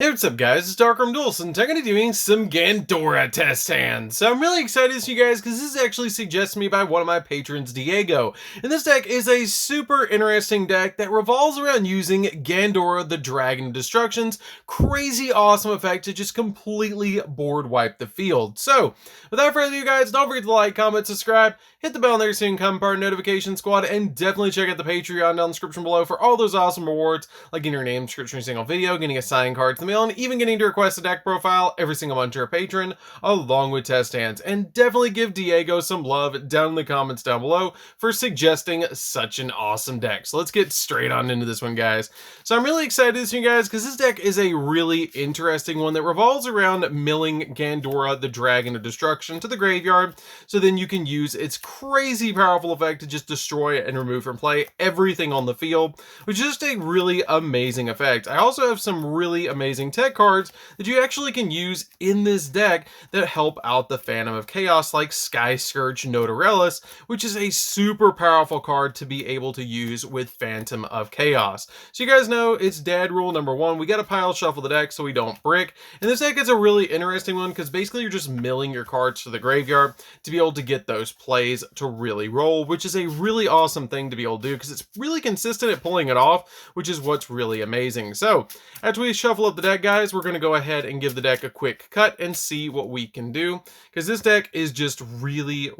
Hey, what's up guys, it's DarkArmedDuelist and I'm going to be doing some Gandora test hands. So I'm really excited to see you guys because this is actually suggested to me by one of my patrons, Diego. And this deck is a super interesting deck that revolves around using Gandora, the Dragon of Destruction's crazy awesome effect to just completely board wipe the field. So without further ado guys, don't forget to like, comment, subscribe, hit the bell there so you can become part of Notification Squad, and definitely check out the Patreon down in the description below for all those awesome rewards, like getting your name description in a single video, getting a sign card to the mail, and even getting to request a deck profile every single month to your patron, along with test hands. And definitely give Diego some love down in the comments down below for suggesting such an awesome deck. So let's get straight on into this one, guys. So I'm really excited to see you guys because this deck is a really interesting one that revolves around milling Gandora, the Dragon of Destruction, to the graveyard, so then you can use its crazy powerful effect to just destroy and remove from play everything on the field, which is just a really amazing effect. I also have some really amazing tech cards that you actually can use in this deck that help out the Phantom of Chaos, like Sky Scourge Notarellis, which is a super powerful card to be able to use with Phantom of Chaos. So you guys know it's dad rule number one. We got to pile shuffle the deck so we don't brick. And this deck is a really interesting one because basically you're just milling your cards to the graveyard to be able to get those plays to really roll, which is a really awesome thing to be able to do because it's really consistent at pulling it off, which is what's really amazing. So after we shuffle up the deck, guys, we're going to go ahead and give the deck a quick cut and see what we can do, because this deck is just really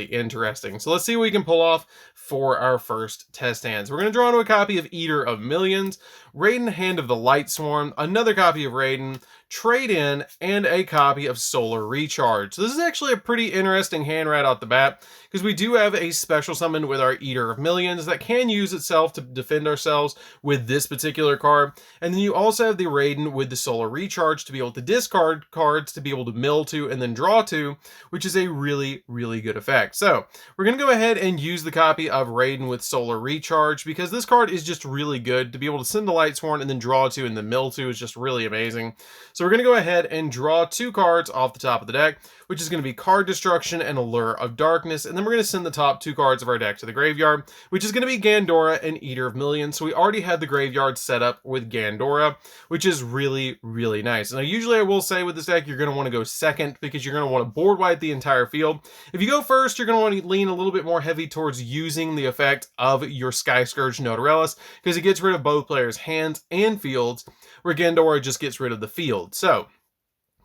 interesting. So let's see what we can pull off for our first test hands. We're going to draw into a copy of Eater of Millions, Raiden, Hand of the Light Swarm, another copy of Raiden, Trade In, and a copy of Solar Recharge. So this is actually a pretty interesting hand right off the bat, because we do have a special summon with our Eater of Millions that can use itself to defend ourselves with this particular card. And then you also have the Raiden with the Solar Recharge to be able to discard cards to be able to mill to and then draw to, which is a really good effect. So we're going to go ahead and use the copy of Raiden with Solar Recharge because this card is just really good to be able to send the Light Sworn and then draw to and then mill to is just really amazing. So we're going to go ahead and draw two cards off the top of the deck, which is going to be Card Destruction and Allure of Darkness. And then we're going to send the top two cards of our deck to the graveyard, which is going to be Gandora and Eater of Millions. So we already had the graveyard set up with Gandora, which is really nice. Now, usually I will say with this deck, you're going to want to go second because you're going to want to board wipe the entire field. If you go first, you're going to want to lean a little bit more heavy towards using the effect of your Sky Scourge Notarellis because it gets rid of both players' hands and fields, where Gandora just gets rid of the field. So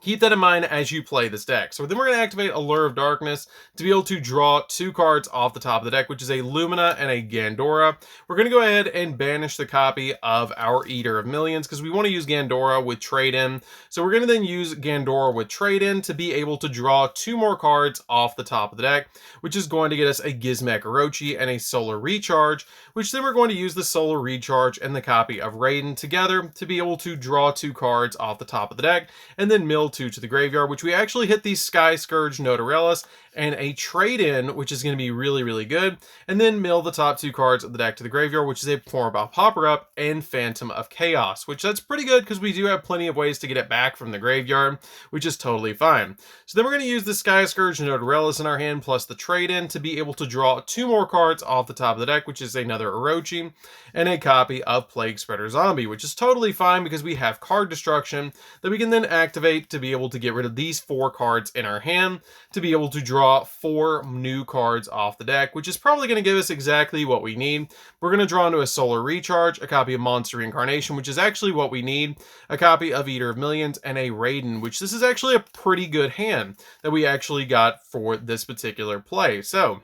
keep that in mind as you play this deck. So then we're going to activate Allure of Darkness to be able to draw two cards off the top of the deck, which is a Lumina and a Gandora. We're going to go ahead and banish the copy of our Eater of Millions because we want to use Gandora with Trade In. So we're going to then use Gandora with Trade In to be able to draw two more cards off the top of the deck, which is going to get us a Gizmek Orochi and a Solar Recharge, which then we're going to use the Solar Recharge and the copy of Raiden together to be able to draw two cards off the top of the deck and then mill two to the graveyard, which we actually hit the Sky Scourge Notarellis and a Trade In, which is going to be really good, and then mill the top two cards of the deck to the graveyard, which is a Formabout Popper-Up and Phantom of Chaos, which that's pretty good because we do have plenty of ways to get it back from the graveyard, which is totally fine. So then we're going to use the Sky Scourge Notarellis in our hand plus the Trade In to be able to draw two more cards off the top of the deck, which is another Orochi and a copy of Plague Spreader Zombie, which is totally fine because we have Card Destruction that we can then activate to be able to get rid of these four cards in our hand to be able to draw four new cards off the deck, which is probably going to give us exactly what we need. We're going to draw into a Solar Recharge, a copy of Monster Reincarnation, which is actually what we need, a copy of Eater of Millions, and a Raiden, which this is actually a pretty good hand that we actually got for this particular play. So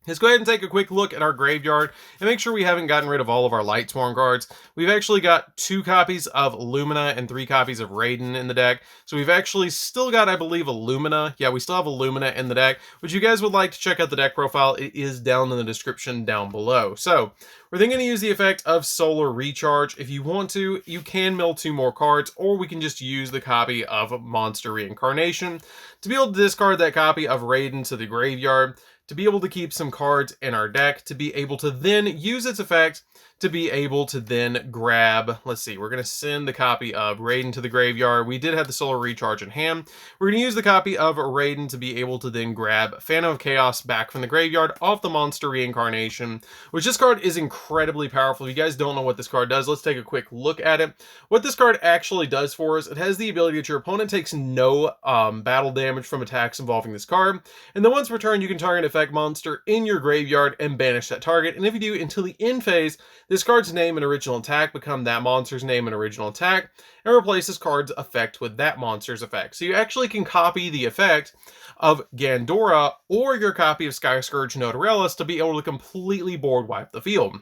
let's go ahead and take a quick look at our graveyard and make sure we haven't gotten rid of all of our Light Sworn cards. We've actually got two copies of Lumina and three copies of Raiden in the deck. So we've actually still got, I believe, a Lumina. Yeah, we still have a Lumina in the deck, which you guys would like to check out the deck profile. It is down in the description down below. So we're then going to use the effect of Solar Recharge. If you want to, you can mill two more cards, or we can just use the copy of Monster Reincarnation to be able to discard that copy of Raiden to the graveyard, to be able to keep some cards in our deck, to be able to then use its effect to be able to then grab, let's see, we're going to send the copy of Raiden to the graveyard. We did have the Solar Recharge in hand. We're going to use the copy of Raiden to be able to then grab Phantom of Chaos back from the graveyard off the monster reincarnation, which this card is incredibly powerful. If you guys don't know what this card does, let's take a quick look at it. What this card actually does for us, it has the ability that your opponent takes no battle damage from attacks involving this card, and then once per turn, you can target an effect monster in your graveyard and banish that target, and if you do, until the end phase, this card's name and original attack become that monster's name and original attack, and replace this card's effect with that monster's effect. So you actually can copy the effect of Gandora or your copy of Sky Scourge Notarelis to be able to completely board wipe the field.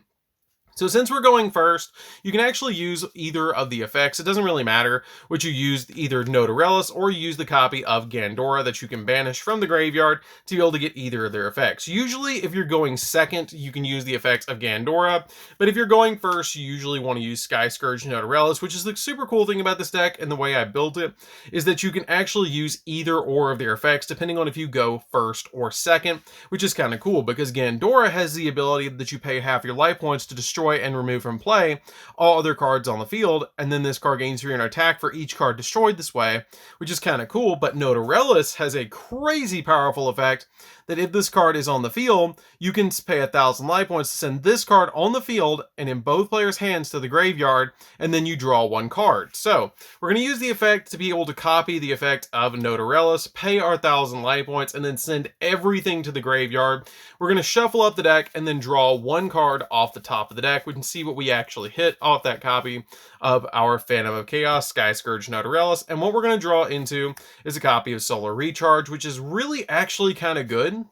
So since we're going first, you can actually use either of the effects. It doesn't really matter which you use, either Notarelis or use the copy of Gandora that you can banish from the graveyard to be able to get either of their effects. Usually, if you're going second, you can use the effects of Gandora, but if you're going first, you usually want to use Sky Scourge Notarelis, which is the super cool thing about this deck and the way I built it, is that you can actually use either or of their effects depending on if you go first or second, which is kind of cool because Gandora has the ability that you pay half your life points to destroy and remove from play all other cards on the field, and then this card gains 300 attack for each card destroyed this way, which is kind of cool. But Notarelis has a crazy powerful effect that if this card is on the field, you can pay 1,000 life points to send this card on the field and in both players' hands to the graveyard, and then you draw one card. So we're going to use the effect to be able to copy the effect of Notarelis, pay our 1,000 life points, and then send everything to the graveyard. We're going to shuffle up the deck and then draw one card off the top of the deck. We can see what we actually hit off that copy of our Phantom of Chaos, Sky Scourge Notarelis, and what we're going to draw into is a copy of Solar Recharge, which is really actually kind of good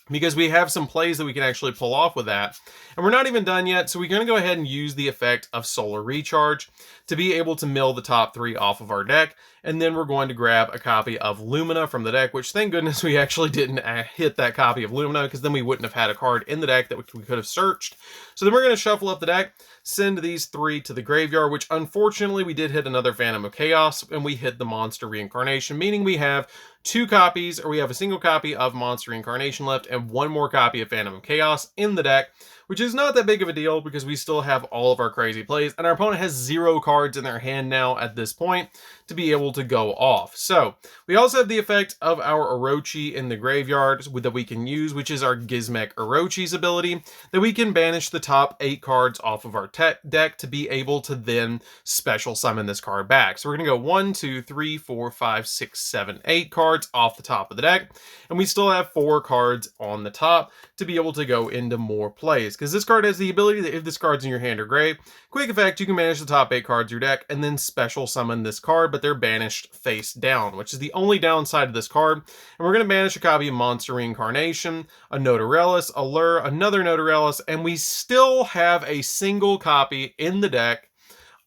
because we have some plays that we can actually pull off with that. And we're not even done yet, so we're going to go ahead and use the effect of Solar Recharge to be able to mill the top three off of our deck, and then we're going to grab a copy of Lumina from the deck, which thank goodness we actually didn't hit that copy of Lumina, because then we wouldn't have had a card in the deck that we could have searched. So then we're going to shuffle up the deck, send these three to the graveyard, which unfortunately we did hit another Phantom of Chaos, and we hit the Monster Reincarnation, meaning we have two copies, or we have a single copy of Monster Reincarnation left, and one more copy of Phantom of Chaos in the deck, which is not that big of a deal because we still have all of our crazy plays, and our opponent has 0 cards in their hand now at this point to be able to go off. So we also have the effect of our Orochi in the graveyard that we can use, which is our Gizmek Orochi's ability, that we can banish the top 8 cards off of our deck to be able to then special summon this card back. So we're going to go 1, 2, 3, 4, 5, 6, 7, 8 cards off the top of the deck, and we still have 4 cards on the top to be able to go into more plays, because this card has the ability that if this card's in your hand or grave, quick effect, you can manage the top 8 cards of your deck and then special summon this card, but they're banished face down, which is the only downside of this card. And we're going to banish a copy of Monster Reincarnation, a Notarelis, a Lure, another Notarelis, and we still have a single copy in the deck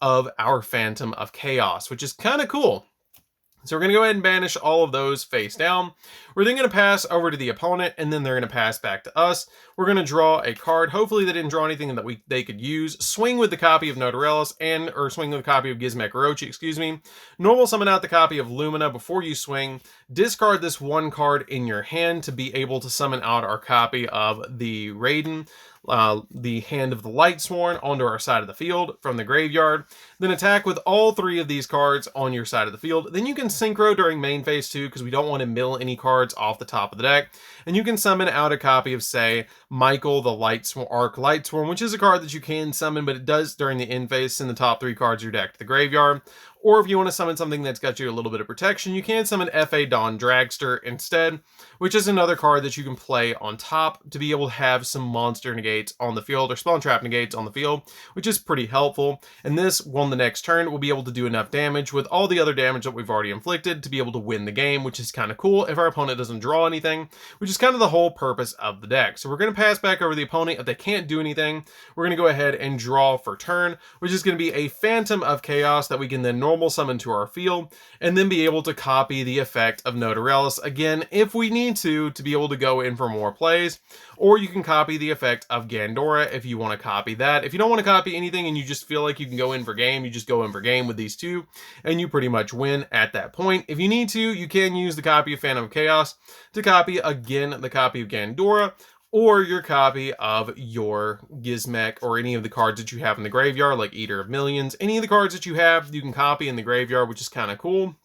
of our Phantom of Chaos, which is kind of cool. So we're going to go ahead and banish all of those face down. We're then going to pass over to the opponent, and then they're going to pass back to us. We're going to draw a card. Hopefully they didn't draw anything that they could use. Swing with the copy of Notarelis, or swing with a copy of Gizmek Orochi, excuse me. Normal summon out the copy of Lumina before you swing. Discard this one card in your hand to be able to summon out our copy of the Raiden, the Hand of the Lightsworn, onto our side of the field from the graveyard. Then attack with all 3 of these cards on your side of the field. Then you can synchro during main phase 2 because we don't want to mill any cards off the top of the deck. And you can summon out a copy of, say, Michael the Arc Lightsworn, which is a card that you can summon, but it does during the end phase send the top 3 cards of your deck to the graveyard. Or if you want to summon something that's got you a little bit of protection, you can summon F.A. Dawn Dragster instead, which is another card that you can play on top to be able to have some monster negates on the field, or spawn trap negates on the field, which is pretty helpful. And this, on the next turn, will be able to do enough damage with all the other damage that we've already inflicted to be able to win the game, which is kind of cool if our opponent doesn't draw anything, which is kind of the whole purpose of the deck. So we're going to pass back over the opponent. If they can't do anything, we're going to go ahead and draw for turn, which is going to be a Phantom of Chaos that we can then normal summon to our field, and then be able to copy the effect of Notarelis again if we need to be able to go in for more plays. Or you can copy the effect of Gandora if you want to copy that. If you don't want to copy anything and you just feel like you can go in for game, you just go in for game with these 2, and you pretty much win at that point. If you need to, you can use the copy of Phantom of Chaos to copy again the copy of Gandora, or your copy of your Gizmek, or any of the cards that you have in the graveyard, like Eater of Millions. Any of the cards that you have, you can copy in the graveyard, which is kind of cool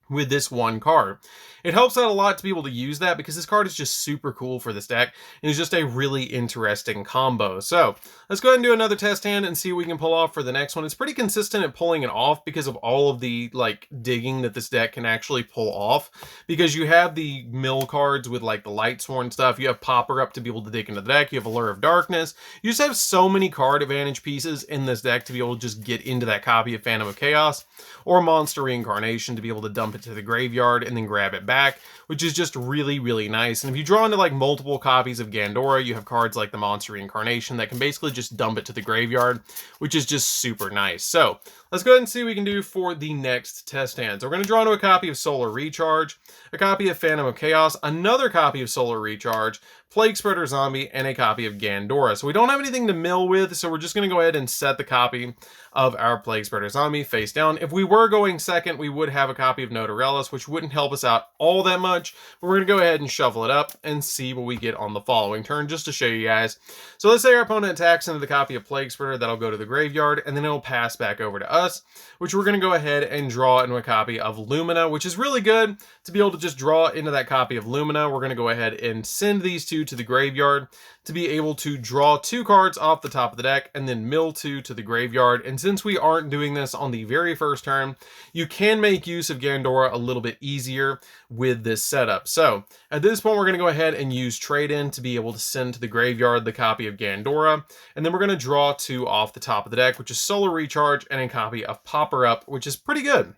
with this one card. It helps out a lot to be able to use that, because this card is just super cool for this deck, and it's just a really interesting combo. So let's go ahead and do another test hand and see what we can pull off for the next one. It's pretty consistent at pulling it off because of all of the like digging that this deck can actually pull off, because you have the mill cards with like the Lightsworn stuff, you have Popper Up to be able to dig into the deck, you have Allure of Darkness, you just have so many card advantage pieces in this deck to be able to just get into that copy of Phantom of Chaos or Monster Reincarnation to be able to dump it to the graveyard and then grab it back, which is just really, really nice. And if you draw into like multiple copies of Gandora, you have cards like the Monster Reincarnation that can basically just dump it to the graveyard, which is just super nice. So let's go ahead and see what we can do for the next test hand. So we're going to draw into a copy of Solar Recharge, a copy of Phantom of Chaos, another copy of Solar Recharge, Plague Spreader Zombie, and a copy of Gandora. So we don't have anything to mill with, so we're just going to go ahead and set the copy of our Plague Spreader Zombie face down. If we were going second, we would have a copy of Notarellis, which wouldn't help us out all that much, but we're going to go ahead and shuffle it up and see what we get on the following turn, just to show you guys. So let's say our opponent attacks into the copy of Plague Spreader, that'll go to the graveyard, and then it'll pass back over to us, which we're going to go ahead and draw into a copy of Lumina, which is really good to be able to just draw into that copy of Lumina. We're going to go ahead and send these two to the graveyard to be able to draw 2 cards off the top of the deck and then mill 2 to the graveyard. And since we aren't doing this on the very first turn, you can make use of Gandora a little bit easier with this setup. So at this point, we're going to go ahead and use Trade-In to be able to send to the graveyard the copy of Gandora. And then we're going to draw 2 off the top of the deck, which is Solar Recharge and a copy of Popper Up, which is pretty good.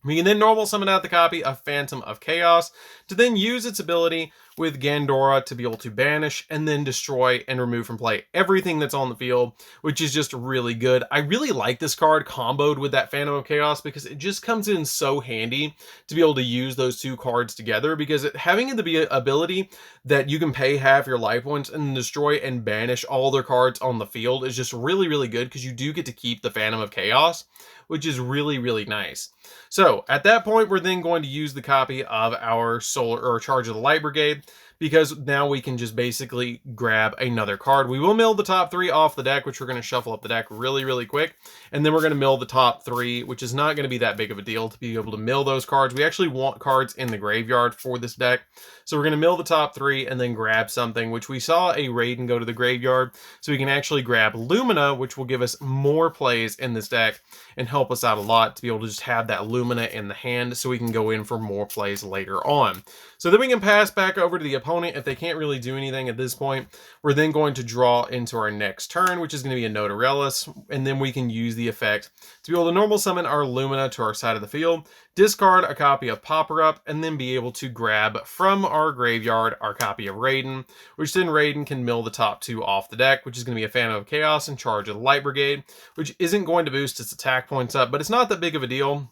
We can then normal summon out the copy of Phantom of Chaos to then use its ability with Gandora to be able to banish and then destroy and remove from play everything that's on the field, which is just really good. I really like this card comboed with that Phantom of Chaos because it just comes in so handy to be able to use those 2 cards together, because having the ability that you can pay half your life points and destroy and banish all their cards on the field is just really, really good, because you do get to keep the Phantom of Chaos, which is really, really nice. So at that point, we're then going to use the copy of our Solar or Charge of the Light Brigade, because now we can just basically grab another card. We will mill the top 3 off the deck, which we're going to shuffle up the deck really, really quick. And then we're going to mill the top 3, which is not going to be that big of a deal to be able to mill those cards. We actually want cards in the graveyard for this deck. So we're going to mill the top 3 and then grab something, which we saw a Raiden go to the graveyard. So we can actually grab Lumina, which will give us more plays in this deck and help us out a lot to be able to just have that Lumina in the hand so we can go in for more plays later on. So then we can pass back over to the opponent if they can't really do anything at this point. We're then going to draw into our next turn, which is going to be a Notarellis, and then we can use the effect to be able to normal summon our Lumina to our side of the field, discard a copy of Popper Up, and then be able to grab from our graveyard our copy of Raiden, which then Raiden can mill the top 2 off the deck, which is going to be a Phantom of Chaos and Charge of the Light Brigade, which isn't going to boost its attack points up, but it's not that big of a deal.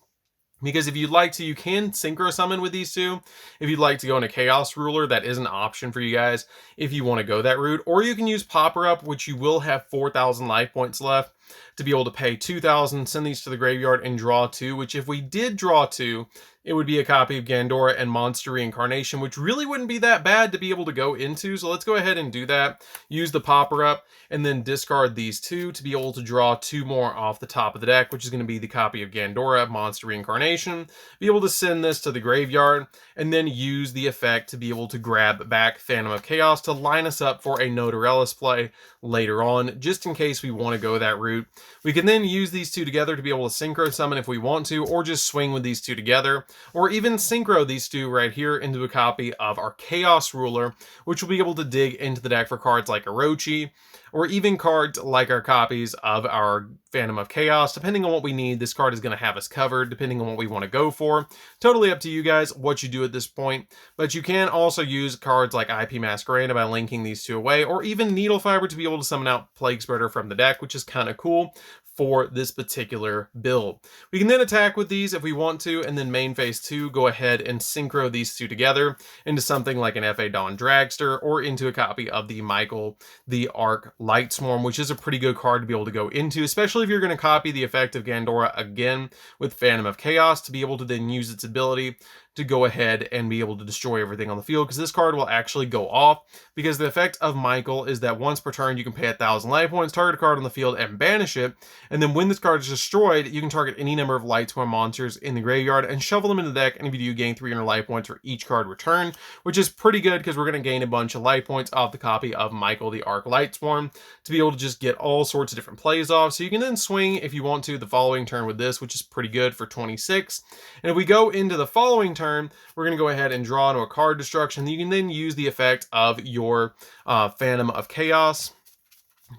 Because if you'd like to, you can Synchro Summon with these 2. If you'd like to go into Chaos Ruler, that is an option for you guys if you want to go that route. Or you can use Popper Up, which you will have 4,000 life points left to be able to pay 2,000, send these to the graveyard, and draw 2, which if we did draw 2, it would be a copy of Gandora and Monster Reincarnation, which really wouldn't be that bad to be able to go into. So let's go ahead and do that. Use the Popper Up, and then discard these 2 to be able to draw 2 more off the top of the deck, which is going to be the copy of Gandora, Monster Reincarnation. Be able to send this to the graveyard, and then use the effect to be able to grab back Phantom of Chaos to line us up for a Notarellis play later on, just in case we want to go that route. We can then use these 2 together to be able to Synchro Summon if we want to, or just swing with these 2 together, or even Synchro these 2 right here into a copy of our Chaos Ruler, which will be able to dig into the deck for cards like Orochi, or even cards like our copies of our Phantom of Chaos. Depending on what we need, this card is going to have us covered, depending on what we want to go for. Totally up to you guys what you do at this point, but you can also use cards like IP Masquerade by linking these 2 away, or even Needle Fiber to be able to summon out Plague Spreader from the deck, which is kind of cool for this particular build. We can then attack with these if we want to, and then main phase 2, go ahead and synchro these 2 together into something like an F.A. Dawn Dragster, or into a copy of the Michael the Arc Lightswarm, which is a pretty good card to be able to go into, especially if you're going to copy the effect of Gandora again with Phantom of Chaos to be able to then use its ability to go ahead and be able to destroy everything on the field, because this card will actually go off, because the effect of Michael is that once per turn you can pay 1,000 life points, target a card on the field, and banish it, and then when this card is destroyed, you can target any number of Lightsworn monsters in the graveyard and shovel them into the deck, and if you do, gain 300 life points for each card returned, which is pretty good because we're going to gain a bunch of life points off the copy of Michael the Arc Lightsworn to be able to just get all sorts of different plays off. So you can then swing if you want to the following turn with this, which is pretty good for 26. And if we go into the following turn, we're going to go ahead and draw into a card destruction. You can then use the effect of your Phantom of Chaos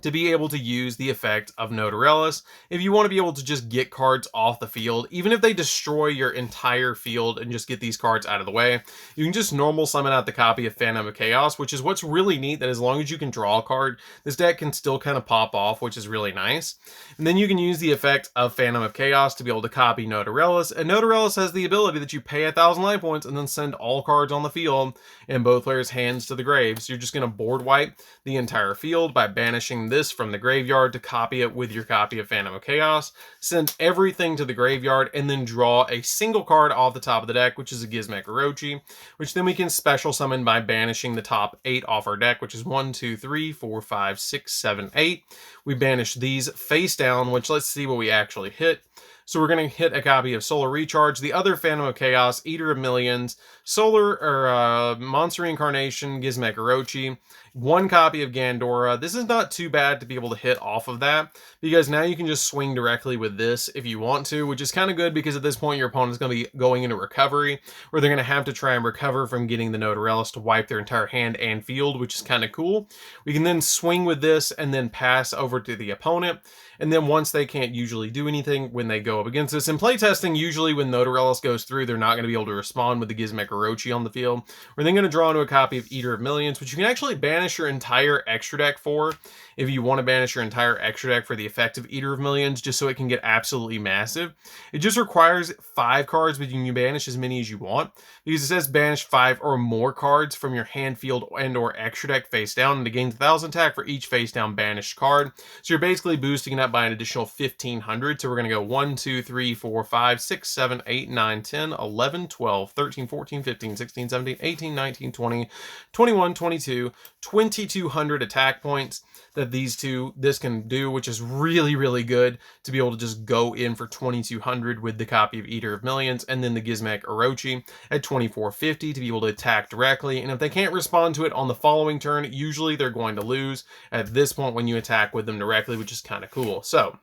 to be able to use the effect of Notarellis if you want to be able to just get cards off the field. Even if they destroy your entire field and just get these cards out of the way, you can just normal summon out the copy of Phantom of Chaos, which is what's really neat, that as long as you can draw a card, this deck can still kind of pop off, which is really nice. And then you can use the effect of Phantom of Chaos to be able to copy Notarellis, and Notarellis has the ability that you pay 1,000 life points and then send all cards on the field in both players' hands to the grave. So you're just going to board wipe the entire field by banishing this from the graveyard to copy it with your copy of Phantom of Chaos, send everything to the graveyard, and then draw a single card off the top of the deck, which is a Gizmek Orochi, which then we can special summon by banishing the top 8 off our deck, which is 1, 2, 3, 4, 5, 6, 7, 8. We banish these face down, which let's see what we actually hit. So we're going to hit a copy of Solar Recharge, the other Phantom of Chaos, Eater of Millions, Monster Reincarnation, Gizmek Orochi, one copy of Gandora. This is not too bad to be able to hit off of that, because now you can just swing directly with this if you want to, which is kind of good, because at this point your opponent's going to be going into recovery, where they're going to have to try and recover from getting the Notarellis to wipe their entire hand and field, which is kind of cool. We can then swing with this and then pass over to the opponent, and then once they can't usually do anything when they go up against us. In playtesting, usually when Notarellis goes through, they're not going to be able to respond with the Gizmek Orochi on the field. We're then going to draw into a copy of Eater of Millions, which you can actually banish your entire extra deck for, if you want to banish your entire extra deck for the effect of Eater of Millions, just so it can get absolutely massive. It just requires 5 cards, but you can banish as many as you want, because it says banish 5 or more cards from your hand, field, and or extra deck face down, and it gains 1,000 attack for each face down banished card. So you're basically boosting it up by an additional 1,500. So we're going to go 1, 2, 3, 4, 5, 6, 7, 8, 9, 10, 11, 12, 13, 14, 15, 16, 17, 18, 19, 20, 21, 22, 2,200 attack points that this can do, which is really, really good to be able to just go in for 2,200 with the copy of Eater of Millions, and then the Gizmek Orochi at 2,450 to be able to attack directly. And if they can't respond to it on the following turn, usually they're going to lose at this point when you attack with them directly, which is kind of cool. So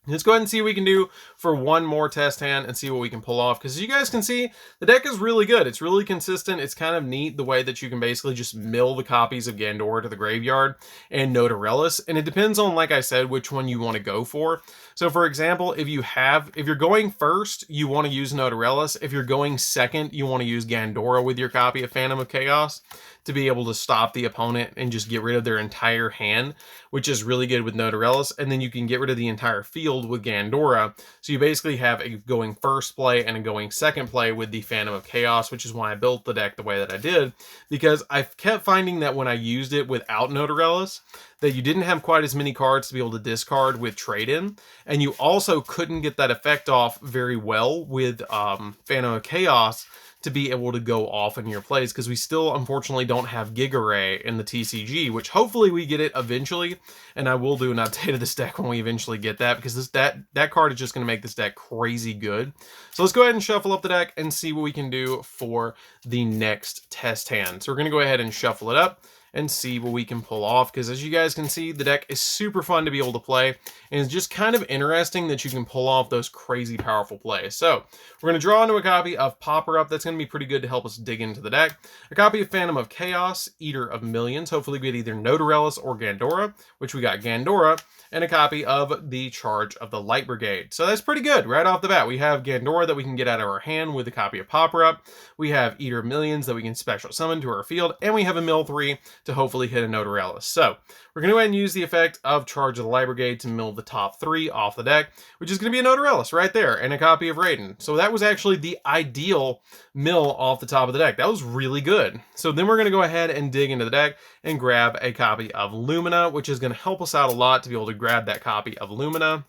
let's go ahead and see what we can do for one more test hand and see what we can pull off. Because as you guys can see, the deck is really good. It's really consistent. It's kind of neat the way that you can basically just mill the copies of Gandora to the graveyard and Notarellis. And it depends on, like I said, which one you want to go for. So for example, if you're going first, you want to use Notarellis. If you're going second, you want to use Gandora with your copy of Phantom of Chaos to be able to stop the opponent and just get rid of their entire hand, which is really good with Notarellis. And then you can get rid of the entire field with Gandora. So you basically have a going first play and a going second play with the Phantom of Chaos, which is why I built the deck the way that I did, because I kept finding that when I used it without Notarellis, that you didn't have quite as many cards to be able to discard with trade-in, and you also couldn't get that effect off very well with Phantom of Chaos to be able to go off in your plays, because we still unfortunately don't have Giga Ray in the TCG, which hopefully we get it eventually, and I will do an update of this deck when we eventually get that, because that card is just going to make this deck crazy good. So let's go ahead and shuffle up the deck and see what we can do for the next test hand. So we're going to go ahead and shuffle it up and see what we can pull off, because as you guys can see, the deck is super fun to be able to play, and it's just kind of interesting that you can pull off those crazy powerful plays. So we're going to draw into a copy of Popper Up. That's going to be pretty good to help us dig into the deck. A copy of Phantom of Chaos, Eater of Millions. Hopefully we get either Notarellis or Gandora, which we got Gandora, and a copy of the Charge of the Light Brigade. So that's pretty good right off the bat. We have Gandora that we can get out of our hand with a copy of Popper Up. We have Eater of Millions that we can special summon to our field, and we have a mill 3 to hopefully hit a Notarellis. So we're going to go ahead and use the effect of Charge of the Light Brigade to mill the top 3 off the deck, which is going to be a Notarellis right there, and a copy of Raiden. So that was actually the ideal mill off the top of the deck. That was really good. So then we're going to go ahead and dig into the deck and grab a copy of Lumina, which is going to help us out a lot to be able to grab that copy of Lumina.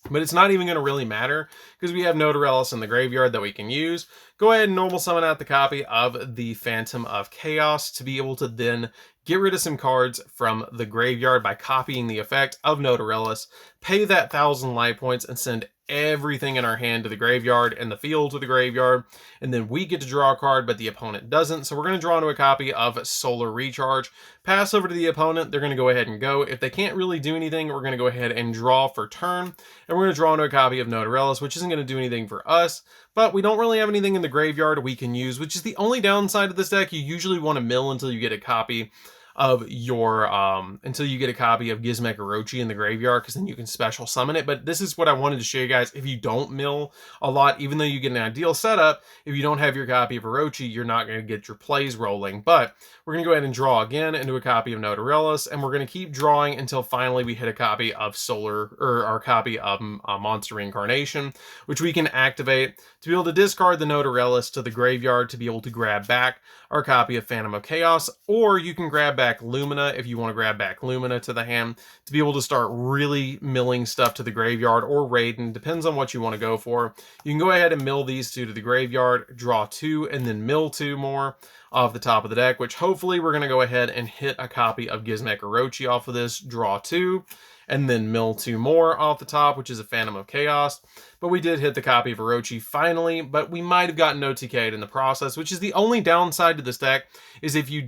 but it's not even going to really matter because we have Notarellis in the graveyard that we can use. Go ahead and normal summon out the copy of the Phantom of Chaos to be able to then get rid of some cards from the graveyard by copying the effect of Notarellis, pay that 1,000 life points, and send everything in our hand to the graveyard and the field to the graveyard, and then we get to draw a card but the opponent doesn't. So we're going to draw into a copy of Solar Recharge, pass over to the opponent, they're going to go ahead and go. If they can't really do anything, we're going to go ahead and draw for turn, and we're going to draw into a copy of Notarellis, which isn't going to do anything for us, but we don't really have anything in the graveyard we can use, which is the only downside of this deck. You usually want to mill until you get a copy of your Gizmek Orochi in the graveyard, because then you can special summon it. But this is what I wanted to show you guys. If you don't mill a lot, even though you get an ideal setup, if you don't have your copy of Orochi, you're not going to get your plays rolling. But we're going to go ahead and draw again into a copy of Notarellis, and we're going to keep drawing until finally we hit a copy of our copy of Monster Reincarnation, which we can activate to be able to discard the Notarellis to the graveyard to be able to grab back our copy of Phantom of Chaos, or you can grab back Lumina if you want to grab back Lumina to the hand to be able to start really milling stuff to the graveyard, or Raiden, depends on what you want to go for. You can go ahead and mill these two to the graveyard, draw 2, and then mill 2 more off the top of the deck, which hopefully we're going to go ahead and hit a copy of Gizmek Orochi off of this, draw 2, and then mill 2 more off the top, which is a Phantom of Chaos. But we did hit the copy of Orochi finally, but we might have gotten OTK'd in the process, which is the only downside to this deck, is if you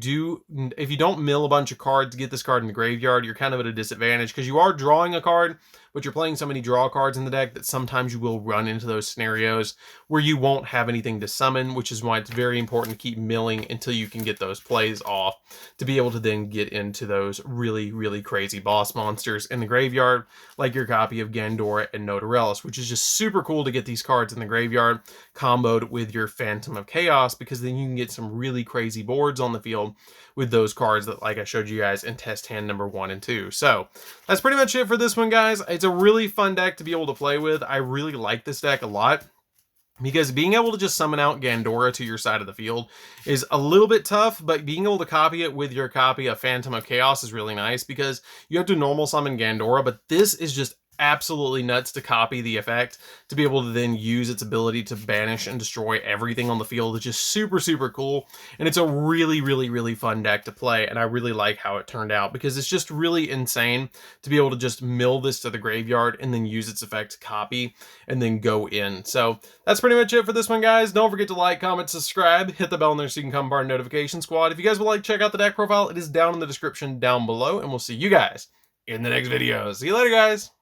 don't mill a bunch of cards to get this card in the graveyard, you're kind of at a disadvantage, because you are drawing a card, but you're playing so many draw cards in the deck that sometimes you will run into those scenarios where you won't have anything to summon, which is why it's very important to keep milling until you can get those plays off to be able to then get into those really, really crazy boss monsters in the graveyard, like your copy of Gandora and Notarellis, which is just super cool to get these cards in the graveyard comboed with your Phantom of Chaos, because then you can get some really crazy boards on the field with those cards that, like I showed you guys in test hand number 1 and 2. So that's pretty much it for this one, guys. It's a really fun deck to be able to play with. I really like this deck a lot, because being able to just summon out Gandora to your side of the field is a little bit tough, but being able to copy it with your copy of Phantom of Chaos is really nice, because you have to normal summon Gandora, but this is just absolutely nuts to copy the effect to be able to then use its ability to banish and destroy everything on the field. It's just super, super cool, and it's a really, really, really fun deck to play, and I really like how it turned out, because it's just really insane to be able to just mill this to the graveyard and then use its effect to copy and then go in. So that's pretty much it for this one, guys. Don't forget to like, comment, subscribe, hit the bell in there so you can come part of the notification squad. If you guys would like to check out the deck profile, it is down in the description down below, and we'll see you guys in the next video. See you later, guys.